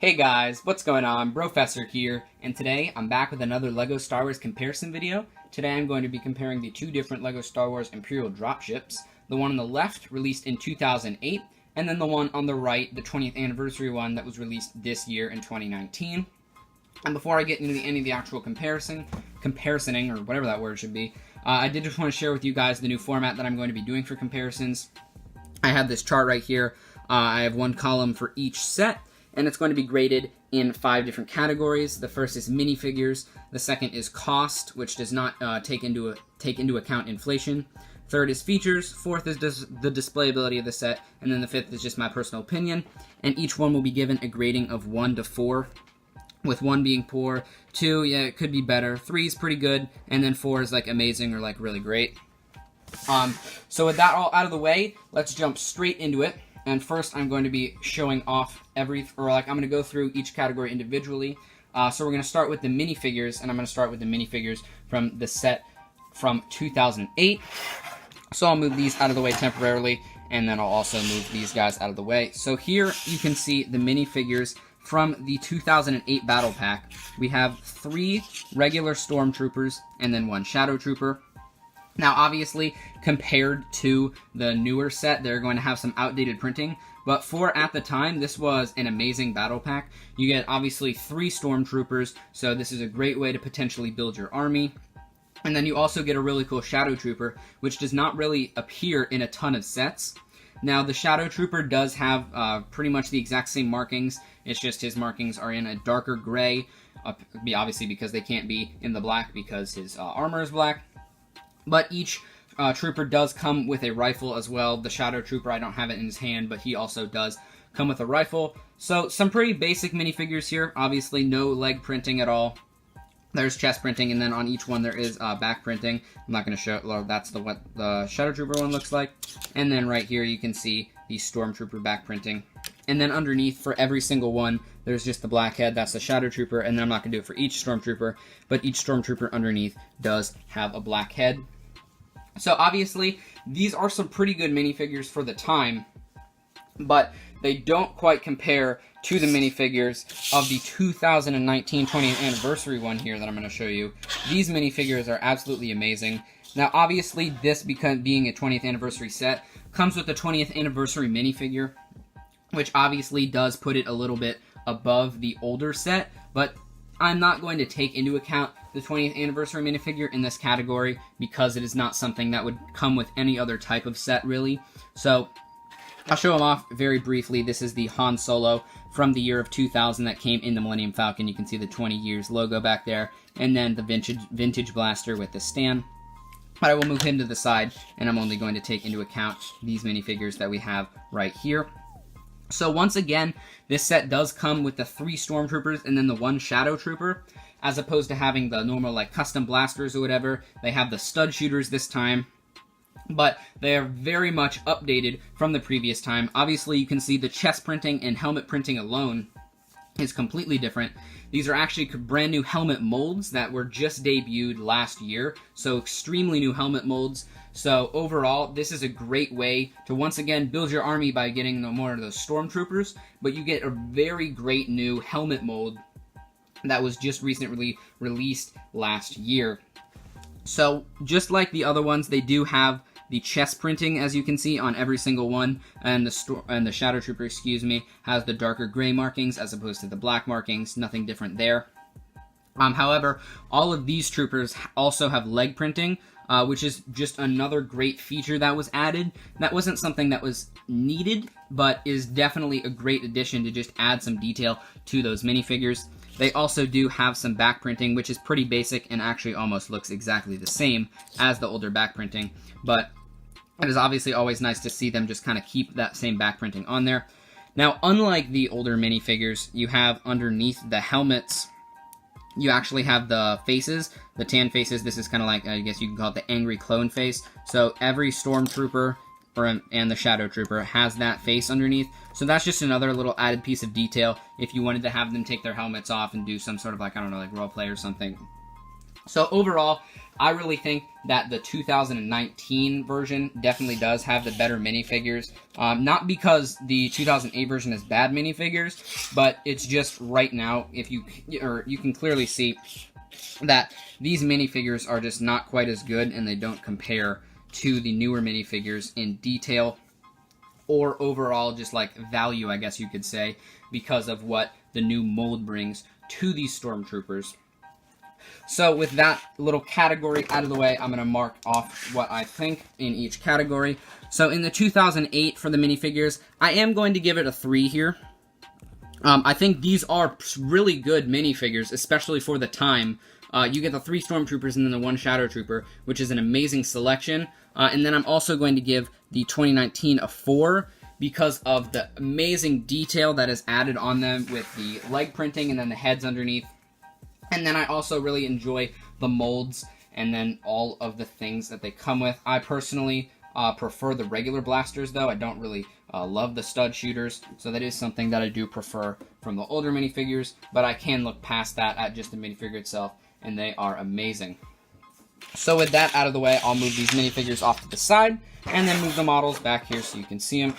Hey guys, what's going on? Brofessor here, and today I'm back with another LEGO Star Wars comparison video. Today I'm going to be comparing the two different LEGO Star Wars Imperial Dropships. The one on the left, released in 2008, and then the one on the right, the 20th anniversary one that was released this year in 2019. And before I get into any of the actual comparising, or whatever that word should be, I did just want to share with you guys the new format that I'm going to be doing for comparisons. I have this chart right here. I have one column for each set, and it's going to be graded in 5 different categories. The first is minifigures. The second is cost, which does not take into account inflation. Third is features. Fourth is the displayability of the set, and then the fifth is just my personal opinion. And each one will be given a grading of 1 to 4, with 1 being poor, 2, yeah, it could be better, 3 is pretty good, and then 4 is like amazing or like really great. So with that all out of the way, let's jump straight into it. And first, I'm going to be showing off I'm going to go through each category individually. So we're going to start with the minifigures, and I'm going to start with the minifigures from the set from 2008. So I'll move these out of the way temporarily, and then I'll also move these guys out of the way. So here you can see the minifigures from the 2008 Battle Pack. We have 3 regular Stormtroopers, and then 1 Shadow Trooper. Now, obviously, compared to the newer set, they're going to have some outdated printing, but for at the time, this was an amazing battle pack. You get, obviously, 3 Stormtroopers, so this is a great way to potentially build your army. And then you also get a really cool Shadow Trooper, which does not really appear in a ton of sets. Now, the Shadow Trooper does have pretty much the exact same markings. It's just his markings are in a darker gray, obviously because they can't be in the black because his armor is black. But each trooper does come with a rifle as well. The Shadow Trooper, I don't have it in his hand, but he also does come with a rifle. So some pretty basic minifigures here. Obviously no leg printing at all. There's chest printing, and then on each one there is back printing. I'm not going to show it. Well, that's what the Shadow Trooper one looks like. And then right here you can see the Stormtrooper back printing. And then underneath, for every single one, there's just the black head. That's the Shadow Trooper. And then I'm not going to do it for each Stormtrooper, but each Stormtrooper underneath does have a black head. So obviously, these are some pretty good minifigures for the time, but they don't quite compare to the minifigures of the 2019 20th anniversary one here that I'm going to show you. These minifigures are absolutely amazing. Now, obviously, this being a 20th anniversary set comes with the 20th anniversary minifigure, which obviously does put it a little bit above the older set, but I'm not going to take into account the 20th anniversary minifigure in this category because it is not something that would come with any other type of set, really. So I'll show them off very briefly. This is the Han Solo from the year of 2000 that came in the Millennium Falcon. You can see the 20 years logo back there, and then the vintage blaster with the stand. But I will move him to the side, and I'm only going to take into account these minifigures that we have right here. So once again, this set does come with the 3 Stormtroopers and then the 1 Shadow Trooper, as opposed to having the normal like custom blasters or whatever. They have the stud shooters this time, but they are very much updated from the previous time. Obviously, you can see the chest printing and helmet printing alone is completely different. These are actually brand new helmet molds that were just debuted last year, so extremely new helmet molds. So overall, this is a great way to once again build your army by getting more of those Stormtroopers, but you get a very great new helmet mold that was just recently released last year. So just like the other ones, they do have the chest printing, as you can see, on every single one, and the Shadow Trooper, has the darker gray markings as opposed to the black markings. Nothing different there. However, all of these troopers also have leg printing, which is just another great feature that was added. That wasn't something that was needed, but is definitely a great addition to just add some detail to those minifigures. They also do have some back printing, which is pretty basic and actually almost looks exactly the same as the older back printing, but it is obviously always nice to see them just kind of keep that same back printing on there. Now, unlike the older minifigures, you have underneath the helmets, you actually have the faces, the tan faces. This is kind of like, I guess you can call it the angry clone face. So every Stormtrooper and the Shadow Trooper has that face underneath. So that's just another little added piece of detail if you wanted to have them take their helmets off and do some sort of like, I don't know, like roleplay or something. So overall, I really think that the 2019 version definitely does have the better minifigures. Not because the 2008 version has bad minifigures, but it's just right now, you can clearly see that these minifigures are just not quite as good, and they don't compare to the newer minifigures in detail or overall just like value, I guess you could say, because of what the new mold brings to these stormtroopers. So with that little category out of the way, I'm going to mark off what I think in each category. So in the 2008 for the minifigures, I am going to give it a 3 here. I think these are really good minifigures, especially for the time. You get the 3 Stormtroopers and then the 1 Shadow Trooper, which is an amazing selection. And then I'm also going to give the 2019 a 4 because of the amazing detail that is added on them with the leg printing and then the heads underneath. And then I also really enjoy the molds and then all of the things that they come with. I personally prefer the regular blasters, though. I don't really love the stud shooters, so that is something that I do prefer from the older minifigures, but I can look past that at just the minifigure itself, and they are amazing. So with that out of the way, I'll move these minifigures off to the side, and then move the models back here so you can see them.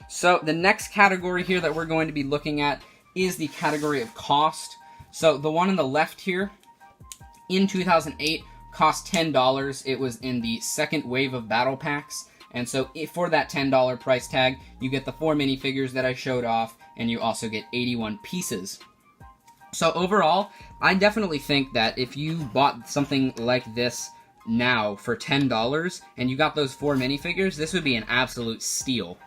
So the next category here that we're going to be looking at is the category of cost. So the one on the left here, in 2008, cost $10. It was in the second wave of battle packs. And so for that $10 price tag, you get the 4 minifigures that I showed off, and you also get 81 pieces. So overall, I definitely think that if you bought something like this now for $10, and you got those 4 minifigures, this would be an absolute steal.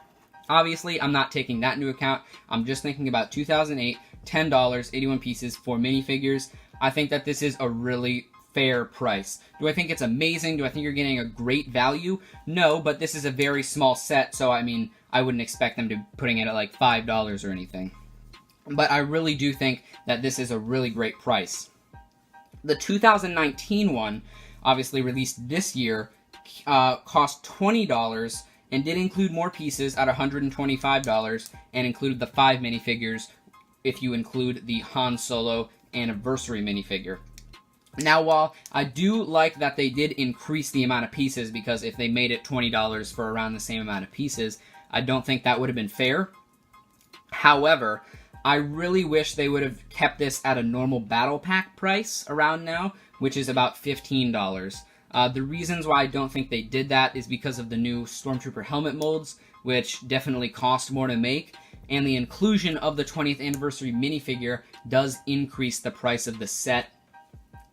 Obviously, I'm not taking that into account. I'm just thinking about 2008, $10, 81 pieces, 4 minifigures. I think that this is a really fair price. Do I think it's amazing? Do I think you're getting a great value? No, but this is a very small set, so I mean, I wouldn't expect them to be putting it at like $5 or anything. But I really do think that this is a really great price. The 2019 one, obviously released this year, cost $20 and did include more pieces at $125 and included the 5 minifigures if you include the Han Solo anniversary minifigure. Now, while I do like that they did increase the amount of pieces, because if they made it $20 for around the same amount of pieces, I don't think that would have been fair. However, I really wish they would have kept this at a normal battle pack price around now, which is about $15. The reasons why I don't think they did that is because of the new Stormtrooper helmet molds, which definitely cost more to make, and the inclusion of the 20th anniversary minifigure does increase the price of the set.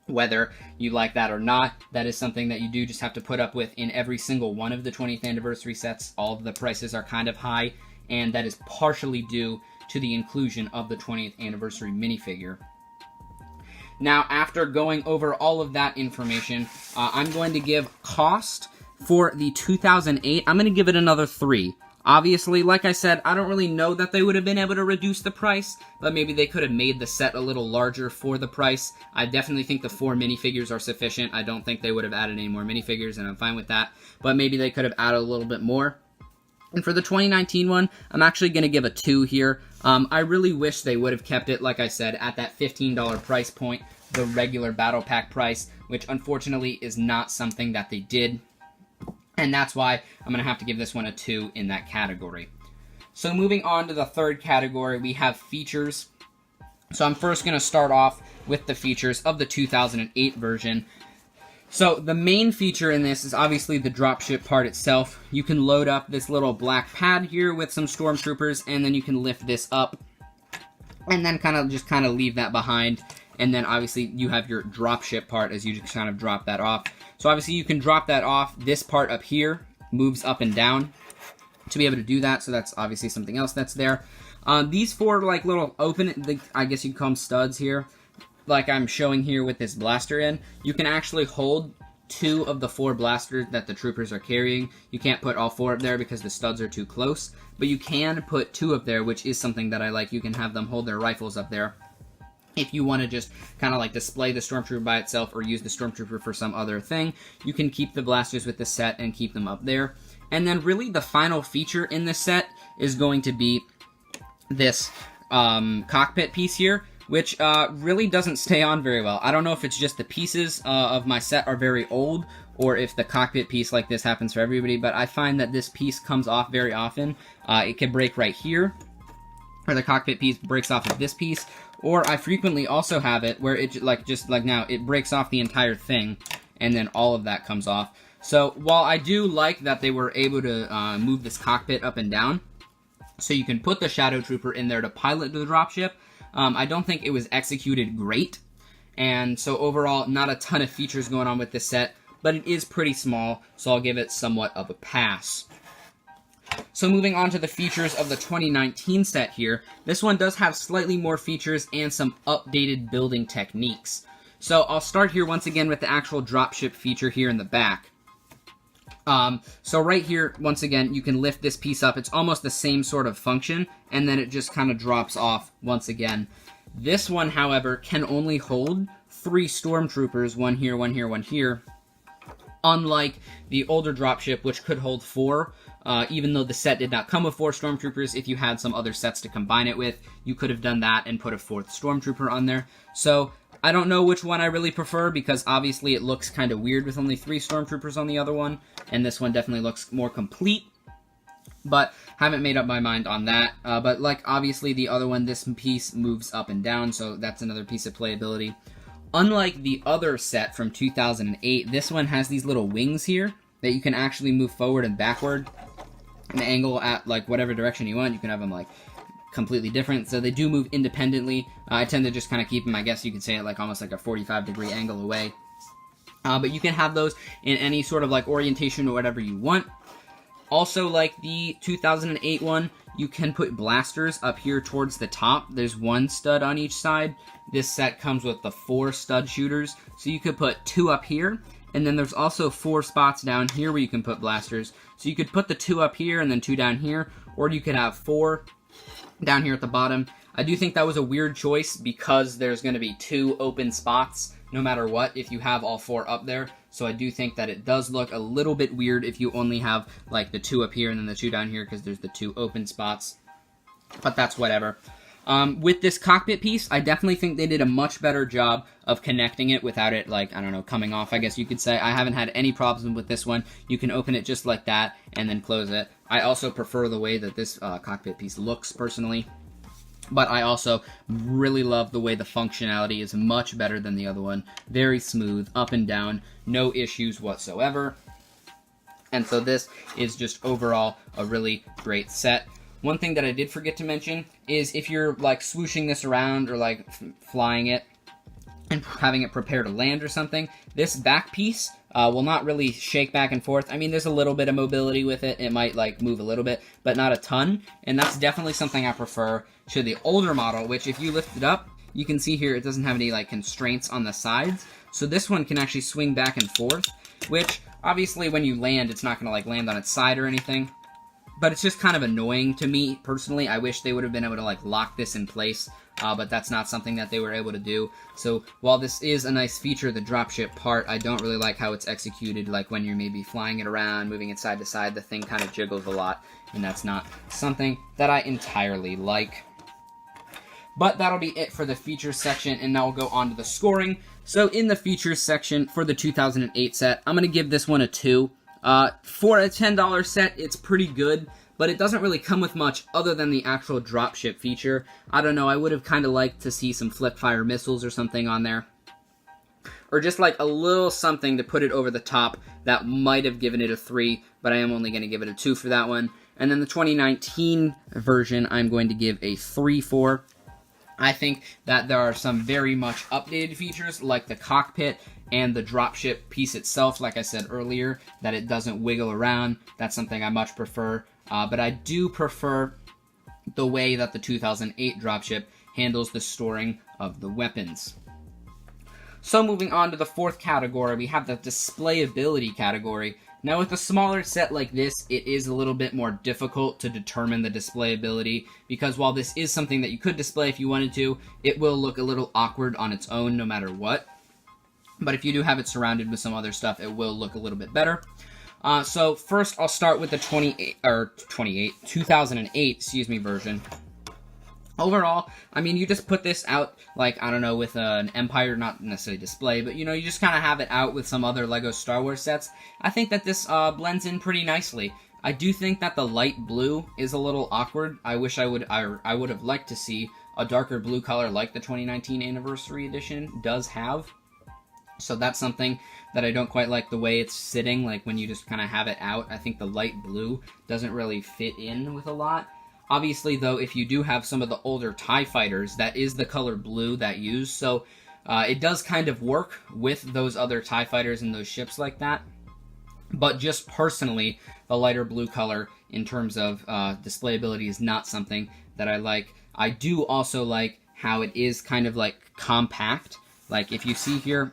Whether you like that or not, that is something that you do just have to put up with in every single one of the 20th anniversary sets. All of the prices are kind of high, and that is partially due to the inclusion of the 20th anniversary minifigure. Now, after going over all of that information, I'm going to give cost for the 2008, I'm going to give it another 3. Obviously, like I said, I don't really know that they would have been able to reduce the price, but maybe they could have made the set a little larger for the price. I definitely think the 4 minifigures are sufficient. I don't think they would have added any more minifigures, and I'm fine with that, but maybe they could have added a little bit more. And for the 2019 one, I'm actually going to give a 2 here. I really wish they would have kept it, like I said, at that $15 price point, the regular Battle Pack price, which unfortunately is not something that they did. And that's why I'm going to have to give this one a 2 in that category. So moving on to the third category, we have features. So I'm first going to start off with the features of the 2008 version. So the main feature in this is obviously the dropship part itself. You can load up this little black pad here with some stormtroopers, and then you can lift this up and then kind of leave that behind. And then obviously you have your dropship part as you just kind of drop that off. So obviously you can drop that off. This part up here moves up and down to be able to do that. So that's obviously something else that's there. These 4 like little open, I guess you'd call them studs here, like I'm showing here with this blaster in. You can actually hold 2 of the 4 blasters that the troopers are carrying. You can't put all 4 up there because the studs are too close, but you can put 2 up there, which is something that I like. You can have them hold their rifles up there if you want to just kind of like display the Stormtrooper by itself or use the Stormtrooper for some other thing. You can keep the blasters with the set and keep them up there. And then really the final feature in this set is going to be this cockpit piece here, which really doesn't stay on very well. I don't know if it's just the pieces of my set are very old, or if the cockpit piece like this happens for everybody, but I find that this piece comes off very often. It can break right here, or the cockpit piece breaks off of this piece, or I frequently also have it where it, just like now, it breaks off the entire thing, and then all of that comes off. So while I do like that they were able to move this cockpit up and down, so you can put the Shadow Trooper in there to pilot the dropship, I don't think it was executed great, and so overall, not a ton of features going on with this set, but it is pretty small, so I'll give it somewhat of a pass. So moving on to the features of the 2019 set here, this one does have slightly more features and some updated building techniques. So I'll start here once again with the actual dropship feature here in the back. So right here, once again, you can lift this piece up. It's almost the same sort of function, and then it just kind of drops off once again. This one, however, can only hold 3 stormtroopers, one here, one here, one here, unlike the older dropship, which could hold 4. Even though the set did not come with 4 stormtroopers, if you had some other sets to combine it with, you could have done that and put a 4th stormtrooper on there. So I don't know which one I really prefer, because obviously it looks kind of weird with only 3 stormtroopers on the other one, and this one definitely looks more complete, but haven't made up my mind on that. But like obviously the other one, this piece moves up and down, so that's another piece of playability. Unlike the other set from 2008, this one has these little wings here that you can actually move forward and backward an angle at like whatever direction you want. You can have them like completely different, so they do move independently. I tend to just kind of keep them, I guess you could say, at like almost like a 45-degree angle away. But you can have those in any sort of like orientation or whatever you want. Also, like the 2008 one, you can put blasters up here towards the top. There's 1 stud on each side. This set comes with the 4 stud shooters, so you could put 2 up here, and then there's also 4 spots down here where you can put blasters. So you could put the 2 up here and then 2 down here, or you could have 4 down here at the bottom. I do think that was a weird choice, because there's going to be 2 open spots no matter what if you have all 4 up there. So I do think that it does look a little bit weird if you only have like the 2 up here and then the 2 down here, because there's the 2 open spots. But that's whatever. With this cockpit piece, I definitely think they did a much better job of connecting it without it, like, I don't know, coming off, I guess you could say. I haven't had any problems with this one. You can open it just like that and then close it. I also prefer the way that this cockpit piece looks, personally. But I also really love the way the functionality is much better than the other one. Very smooth, up and down, no issues whatsoever. And so this is just overall a really great set. One thing that I did forget to mention is if you're like swooshing this around or like flying it and having it prepare to land or something, this back piece will not really shake back and forth. I mean, there's a little bit of mobility with it. It might like move a little bit, but not a ton. And that's definitely something I prefer to the older model, which if you lift it up, you can see here it doesn't have any like constraints on the sides. So this one can actually swing back and forth, which obviously when you land, it's not going to like land on its side or anything. But it's just kind of annoying to me, personally. I wish they would have been able to, like, lock this in place, but that's not something that they were able to do. So, while this is a nice feature, the dropship part, I don't really like how it's executed. Like, when you're maybe flying it around, moving it side to side, the thing kind of jiggles a lot, and that's not something that I entirely like. But that'll be it for the features section, and now we'll go on to the scoring. So, in the features section for the 2008 set, I'm going to give this one a 2. For a $10 set, it's pretty good, but it doesn't really come with much other than the actual dropship feature. I don't know, I would have kind of liked to see some flip-fire missiles or something on there. Or just like a little something to put it over the top that might have given it a 3, but I am only going to give it a 2 for that one. And then the 2019 version, I'm going to give a 3 for. I think that there are some very much updated features, like the cockpit and the dropship piece itself, like I said earlier, that it doesn't wiggle around. That's something I much prefer. But I do prefer the way that the 2008 dropship handles the storing of the weapons. So moving on to the 4th category, we have the displayability category. Now with a smaller set like this, it is a little bit more difficult to determine the displayability, because while this is something that you could display if you wanted to, it will look a little awkward on its own no matter what. But if you do have it surrounded with some other stuff, it will look a little bit better. So first, I'll start with the 2008 version. Overall, I mean, you just put this out, like, I don't know, with an Empire, not necessarily display, but, you know, you just kind of have it out with some other LEGO Star Wars sets. I think that this blends in pretty nicely. I do think that the light blue is a little awkward. I wish I would have liked to see a darker blue color like the 2019 Anniversary Edition does have. So that's something that I don't quite like the way it's sitting, like when you just kind of have it out. I think the light blue doesn't really fit in with a lot. Obviously, though, if you do have some of the older TIE fighters, that is the color blue that used, so it does kind of work with those other TIE fighters and those ships like that. But just personally, the lighter blue color in terms of displayability is not something that I like. I do also like how it is kind of like compact. Like if you see here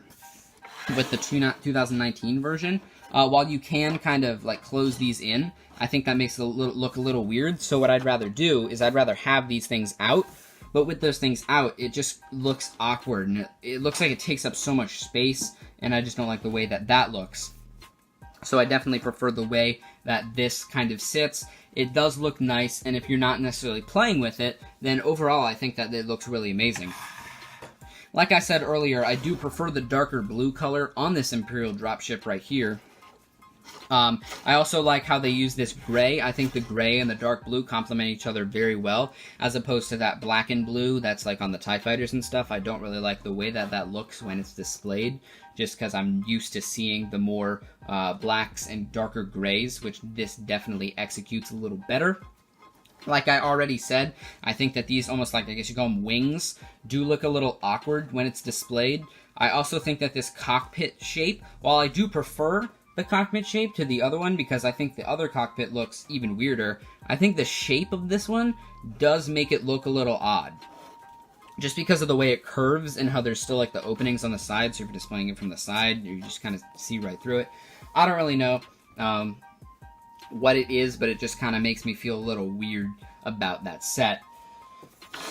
with the 2019 version, while you can kind of like close these in, I think that makes it look a little weird. So what I'd rather do is I'd rather have these things out, but with those things out, it just looks awkward, and it looks like it takes up so much space, and I just don't like the way that that looks. So I definitely prefer the way that this kind of sits. It does look nice, and if you're not necessarily playing with it, then overall I think that it looks really amazing. Like I said earlier, I do prefer the darker blue color on this Imperial Dropship right here. I also like how they use this gray. I think the gray and the dark blue complement each other very well, as opposed to that black and blue that's like on the TIE fighters and stuff. I don't really like the way that that looks when it's displayed, just because I'm used to seeing the more blacks and darker grays, which this definitely executes a little better. Like I already said, I think that these almost like, I guess you call them wings, do look a little awkward when it's displayed. I also think that this cockpit shape, while I do prefer the cockpit shape to the other one, because I think the other cockpit looks even weirder, I think the shape of this one does make it look a little odd. Just because of the way it curves and how there's still like the openings on the side, so if you're displaying it from the side, you just kind of see right through it. I don't really know what it is, but it just kind of makes me feel a little weird about that set.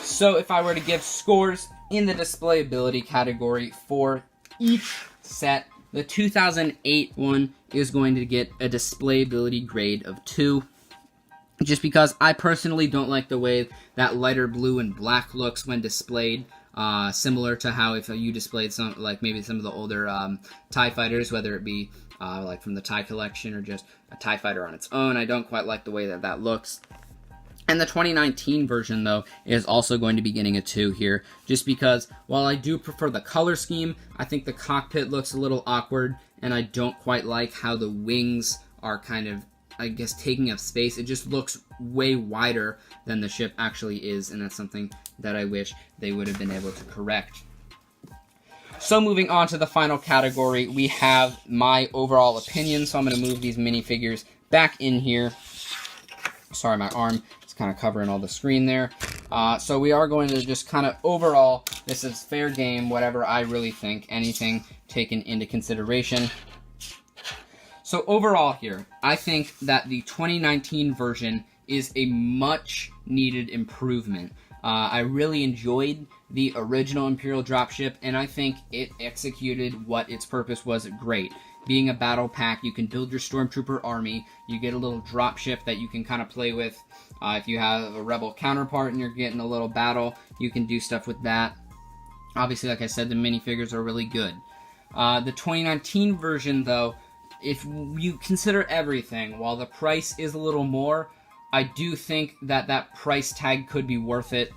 So if I were to give scores in the displayability category for each set, the 2008 one is going to get a displayability grade of 2. Just because I personally don't like the way that lighter blue and black looks when displayed. Similar to how if you displayed some, like maybe some of the older TIE fighters, whether it be like from the TIE collection or just a TIE fighter on its own. I don't quite like the way that that looks. And the 2019 version, though, is also going to be getting a 2 here, just because while I do prefer the color scheme, I think the cockpit looks a little awkward, and I don't quite like how the wings are kind of, I guess, taking up space. It just looks way wider than the ship actually is, and that's something that I wish they would have been able to correct. So moving on to the final category, we have my overall opinion. So I'm going to move these minifigures back in here. Sorry, my arm is kind of covering all the screen there. So we are going to just kind of overall, this is fair game, whatever I really think, anything taken into consideration. So overall here, I think that the 2019 version is a much needed improvement. I really enjoyed the original Imperial Dropship, and I think it executed what its purpose was great. Being a battle pack, you can build your Stormtrooper army, you get a little dropship that you can kind of play with. If you have a Rebel counterpart and you're getting a little battle, you can do stuff with that. Obviously, like I said, the minifigures are really good. The 2019 version, though, if you consider everything, while the price is a little more, I do think that that price tag could be worth it.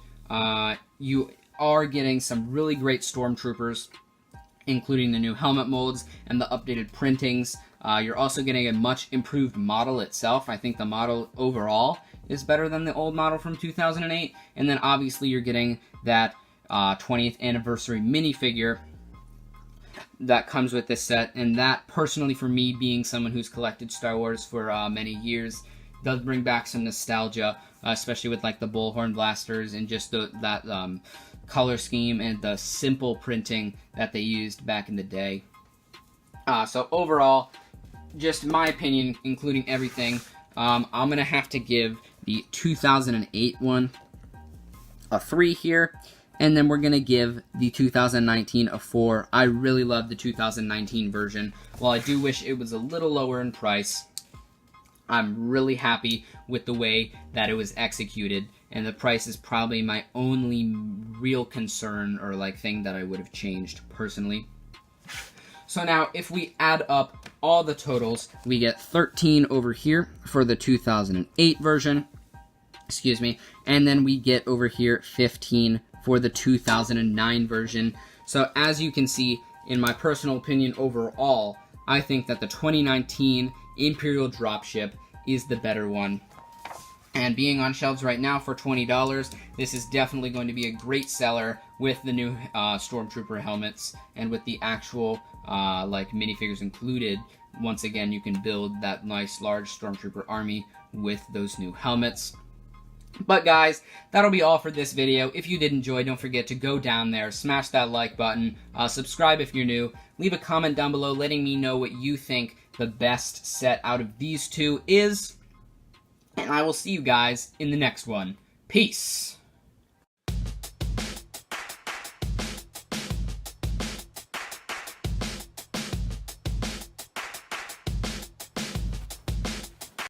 You are getting some really great Stormtroopers, including the new helmet molds and the updated printings. You're also getting a much improved model itself. I think the model overall is better than the old model from 2008. And then obviously you're getting that 20th anniversary minifigure that comes with this set. And that, personally for me, being someone who's collected Star Wars for many years, does bring back some nostalgia, especially with like the bullhorn blasters and just that color scheme and the simple printing that they used back in the day. So overall, just my opinion, including everything, I'm going to have to give the 2008 one a 3 here, and then we're going to give the 2019 a 4. I really love the 2019 version. While I do wish it was a little lower in price, I'm really happy with the way that it was executed, and the price is probably my only real concern or like thing that I would have changed personally. So now, if we add up all the totals, we get 13 over here for the 2008 version, excuse me, and then we get over here 15 for the 2009 version. So as you can see, in my personal opinion overall, I think that the 2019 Imperial Dropship is the better one. And being on shelves right now for $20, this is definitely going to be a great seller with the new Stormtrooper helmets and with the actual like minifigures included. Once again, you can build that nice large Stormtrooper army with those new helmets. But guys, that'll be all for this video. If you did enjoy, don't forget to go down there, smash that like button, subscribe if you're new, leave a comment down below letting me know what you think the best set out of these two is. And I will see you guys in the next one. Peace!